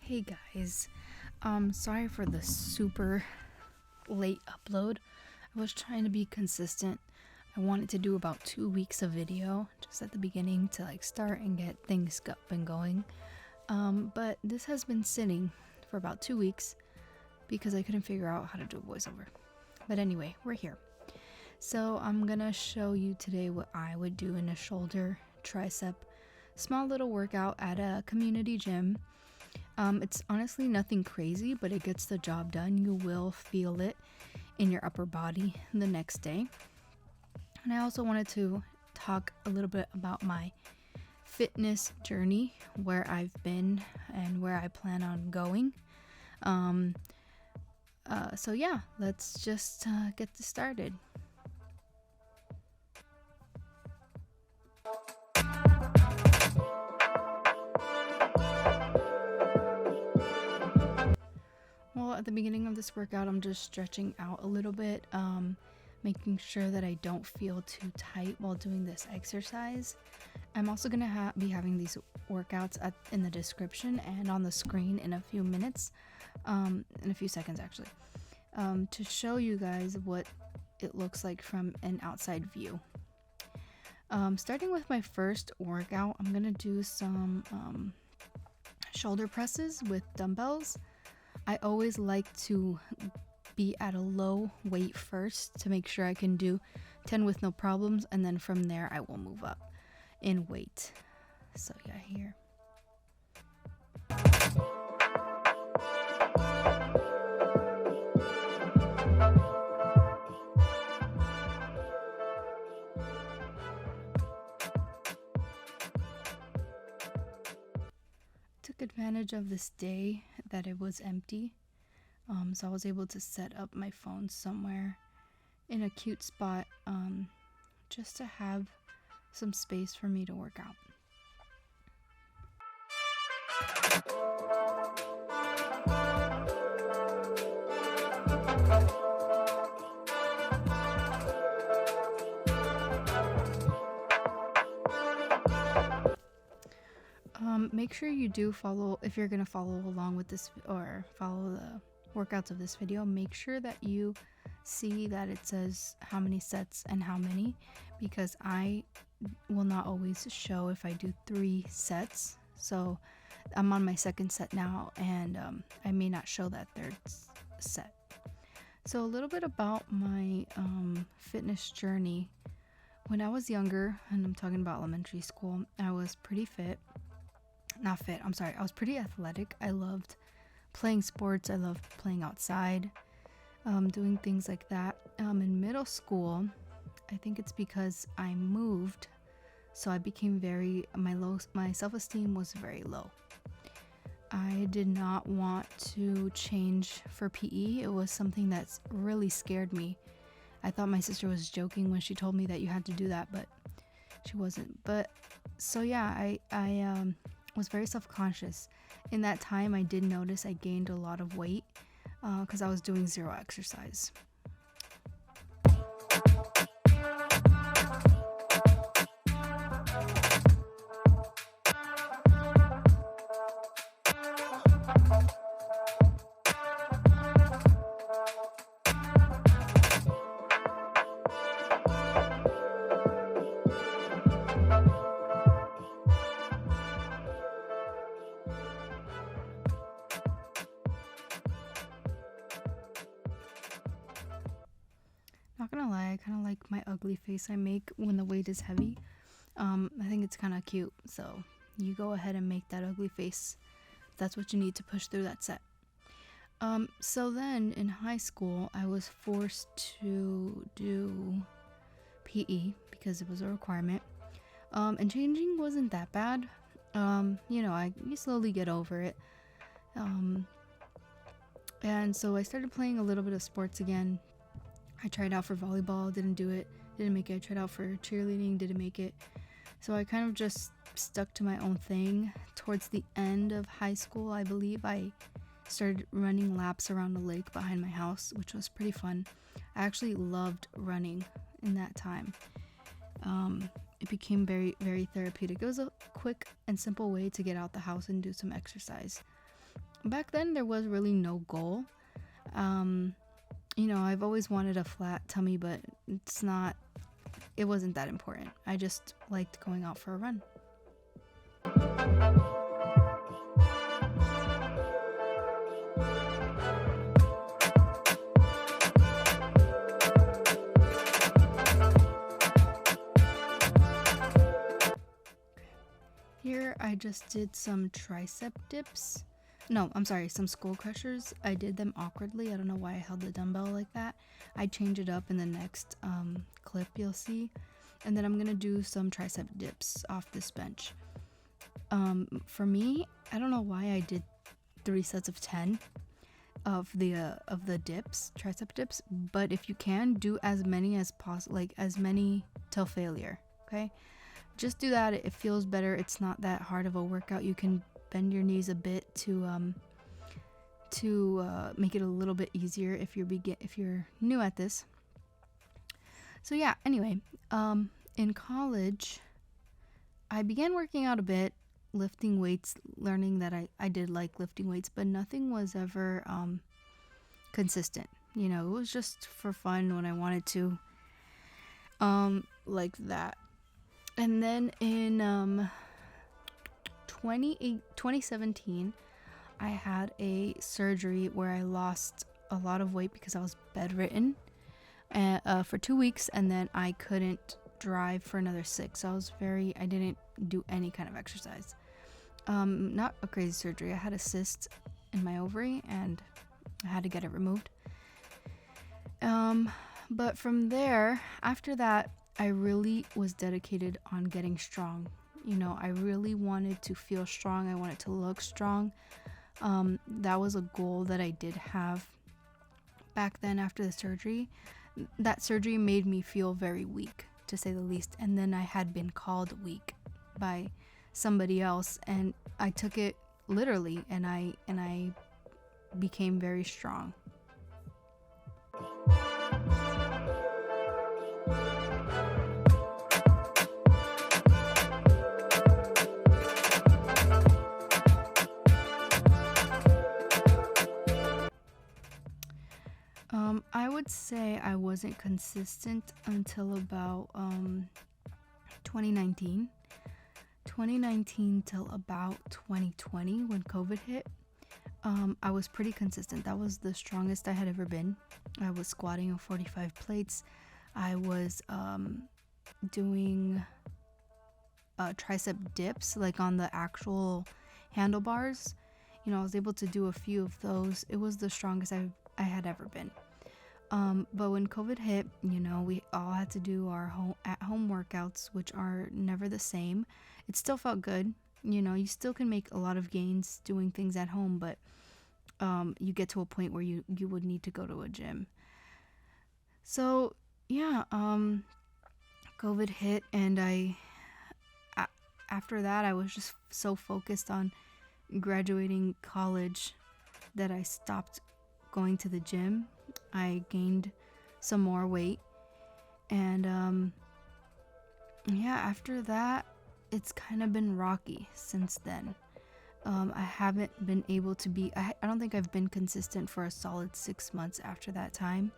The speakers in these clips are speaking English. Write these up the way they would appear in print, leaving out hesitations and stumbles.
Hey guys, sorry for the super late upload. I was trying to be consistent. I wanted to do about 2 weeks of video just at the beginning to start and get things up and going. But this has been sitting for about 2 weeks because I couldn't figure out how to do a voiceover. But anyway, we're here. So I'm gonna show you today what I would do in a shoulder tricep small little workout at a community gym. It's honestly nothing crazy, but it gets the job done. You will feel it in your upper body the next day. And I also wanted to talk a little bit about my fitness journey, where I've been and where I plan on going. So yeah, let's just get this started. Well, at the beginning of this workout, I'm just stretching out a little bit, making sure that I don't feel too tight while doing this exercise. I'm also going to be having these workouts in the description and on the screen in a few minutes, in a few seconds actually, to show you guys what it looks like from an outside view. Starting with my first workout, I'm going to do some shoulder presses with dumbbells. I always like to be at a low weight first to make sure I can do 10 with no problems, and then from there I will move up in weight. So yeah, here. Took advantage of this day that it was empty, so I was able to set up my phone somewhere in a cute spot, just to have some space for me to work out. Make sure you do follow, if you're going to follow along with this or follow the workouts of this video, make sure that you see that it says how many sets and how many, because I will not always show if I do 3 sets. So I'm on my second set now, and I may not show that third set. So a little bit about my fitness journey. When I was younger, and I'm talking about elementary school, I was pretty fit. I was pretty athletic. I loved playing sports. I loved playing outside, doing things like that. In middle school, I think it's because I moved, so I became my self-esteem was very low. I did not want to change for PE. It was something that really scared me. I thought my sister was joking when she told me that you had to do that, but she wasn't. But so yeah, I was very self-conscious. In that time, I did notice I gained a lot of weight because I was doing 0 exercise. Not gonna lie, I kind of like my ugly face I make when the weight is heavy. I think it's kind of cute, so you go ahead and make that ugly face. That's what you need to push through that set. So then in high school, I was forced to do PE because it was a requirement. And changing wasn't that bad. You slowly get over it. And so I started playing a little bit of sports again. I tried out for volleyball, didn't do it, didn't make it. I tried out for cheerleading, didn't make it. So I kind of just stuck to my own thing. Towards the end of high school, I believe, I started running laps around the lake behind my house, which was pretty fun. I actually loved running in that time. It became very, very therapeutic. It was a quick and simple way to get out the house and do some exercise. back then there was really no goal. You know, I've always wanted a flat tummy, but it wasn't that important. I just liked going out for a run. Here I just did some tricep dips. No, I'm sorry, some skull crushers. I did them awkwardly. I don't know why I held the dumbbell like that. I change it up in the next clip you'll see. And then I'm gonna do some tricep dips off this bench. For me, I don't know why I did 3 sets of 10 of the dips, tricep dips, but if you can, do as many as possible, like as many till failure, okay? Just do that. It feels better. It's not that hard of a workout. You can bend your knees a bit to make it a little bit easier if you're new at this. So yeah, anyway, in college I began working out a bit, lifting weights, learning that I did like lifting weights, but nothing was ever consistent. You know, it was just for fun when I wanted to, like that. And then in 2017, I had a surgery where I lost a lot of weight because I was bedridden for 2 weeks, and then I couldn't drive for another 6. So I didn't do any kind of exercise. Not a crazy surgery. I had a cyst in my ovary and I had to get it removed. But from there, after that, I really was dedicated on getting strong. You know, I really wanted to feel strong. I wanted to look strong. That was a goal that I did have back then after the surgery. That surgery made me feel very weak, to say the least. And then I had been called weak by somebody else, and I took it literally, and I became very strong. I would say I wasn't consistent until about 2019 till about 2020 when COVID hit. I was pretty consistent. That was the strongest I had ever been. I was squatting on 45 plates. I was doing tricep dips, like on the actual handlebars. You know, I was able to do a few of those. It was the strongest I had ever been. But when COVID hit, you know, we all had to do our at-home workouts, which are never the same. It still felt good. You know, you still can make a lot of gains doing things at home, but you get to a point where you would need to go to a gym. So, yeah, COVID hit, and after that, I was just so focused on graduating college that I stopped going to the gym. I gained some more weight, and yeah, after that it's kind of been rocky since then. I haven't been able to be I don't think I've been consistent for a solid 6 months after that time.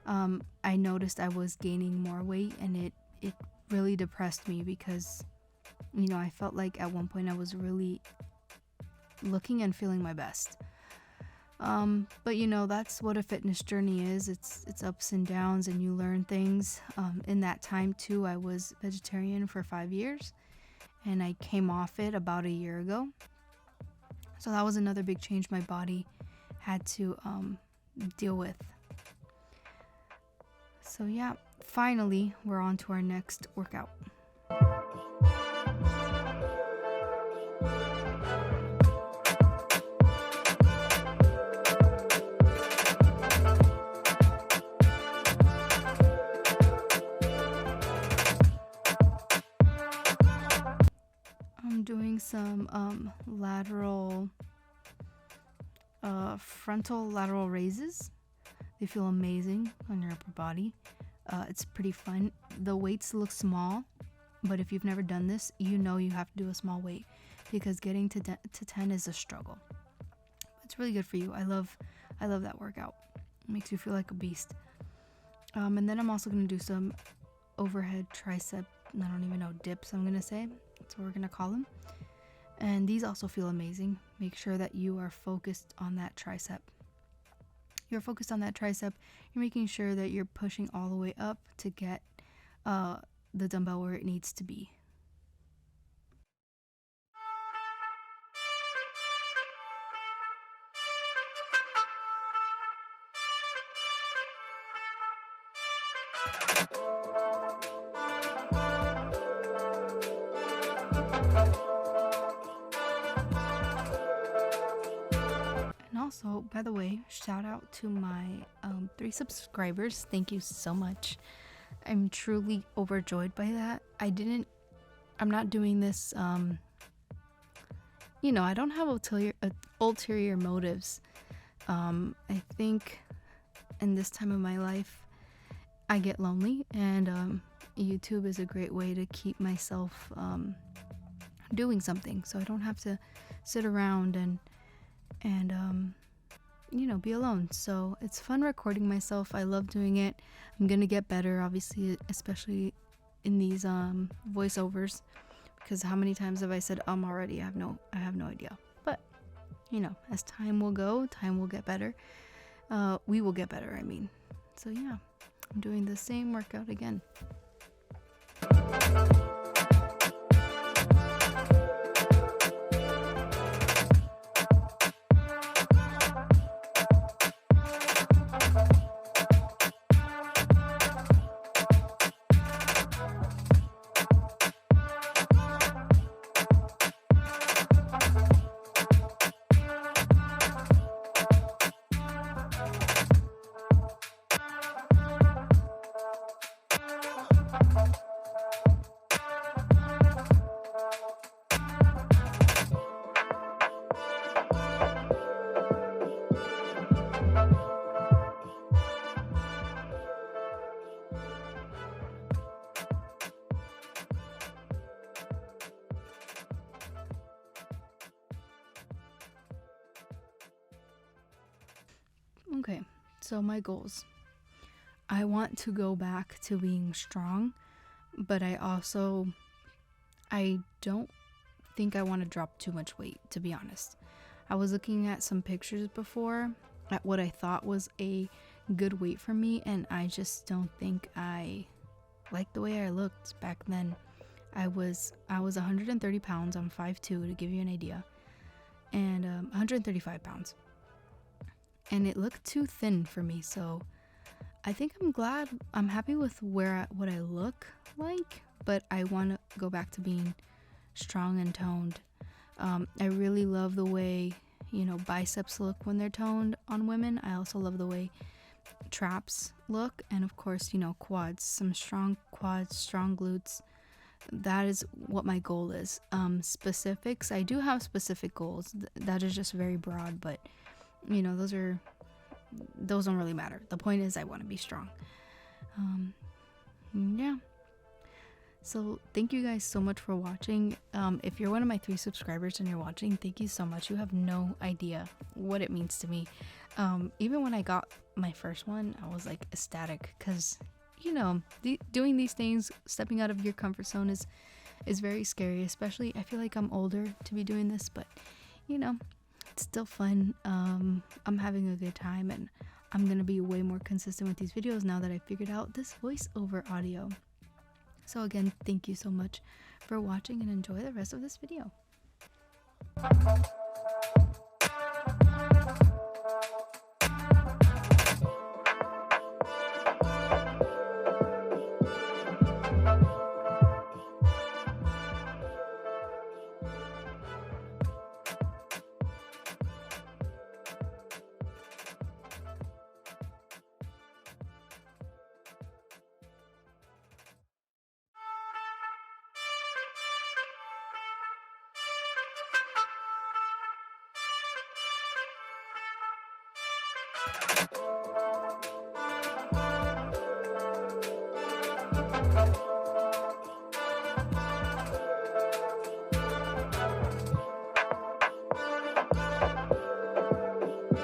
I noticed I was gaining more weight, and it really depressed me because, you know, I felt like at one point I was really looking and feeling my best. But you know, that's what a fitness journey is. It's ups and downs, and you learn things. In that time too, I was vegetarian for 5 years, and I came off it about a year ago. So that was another big change my body had to deal with. So yeah, finally we're on to our next workout. I'm doing some lateral frontal lateral raises. They feel amazing on your upper body. It's pretty fun. The weights look small, but if you've never done this, you know you have to do a small weight because getting to 10 is a struggle. it's really good for you. I love that workout. It makes you feel like a beast. And then I'm also going to do some overhead tricep, I don't even know, dips, I'm going to say. That's what we're going to call them. And these also feel amazing. Make sure that you are focused on that tricep. You're focused on that tricep. You're making sure that you're pushing all the way up to get the dumbbell where it needs to be. And also, by the way, shout out to my 3 subscribers. Thank you so much. I'm truly overjoyed by that. I'm not doing this, you know, I don't have ulterior motives. I think in this time of my life, I get lonely, and YouTube is a great way to keep myself doing something, so I don't have to sit around and you know, be alone. So it's fun recording myself. I love doing it. I'm gonna get better, obviously, especially in these voiceovers, because how many times have I said already? I have no idea. But you know, as time will go, time will get better. We will get better, I mean. So yeah, I'm doing the same workout again. Okay, so my goals. I want to go back to being strong, but I don't think I want to drop too much weight, to be honest. I was looking at some pictures before at what I thought was a good weight for me, and I just don't think I like the way I looked back then. I was 130 pounds. I'm 5'2", to give you an idea, and 135 pounds. And it looked too thin for me, so I think I'm happy with what I look like, but I want to go back to being strong and toned. I really love the way, you know, biceps look when they're toned on women. I also love the way traps look, and of course, you know, quads. Some strong quads, strong glutes. That is what my goal is. Specifics, I do have specific goals. That is just very broad, but you know, those don't really matter. The point is I want to be strong. Yeah. So thank you guys so much for watching. If you're one of my 3 subscribers and you're watching, thank you so much. You have no idea what it means to me. Even when I got my first one, I was like ecstatic, because you know, doing these things, stepping out of your comfort zone is very scary. Especially, I feel like I'm older to be doing this, but you know, it's still fun. I'm having a good time, and I'm gonna be way more consistent with these videos now that I figured out this voiceover audio. So again, thank you so much for watching, and enjoy the rest of this video.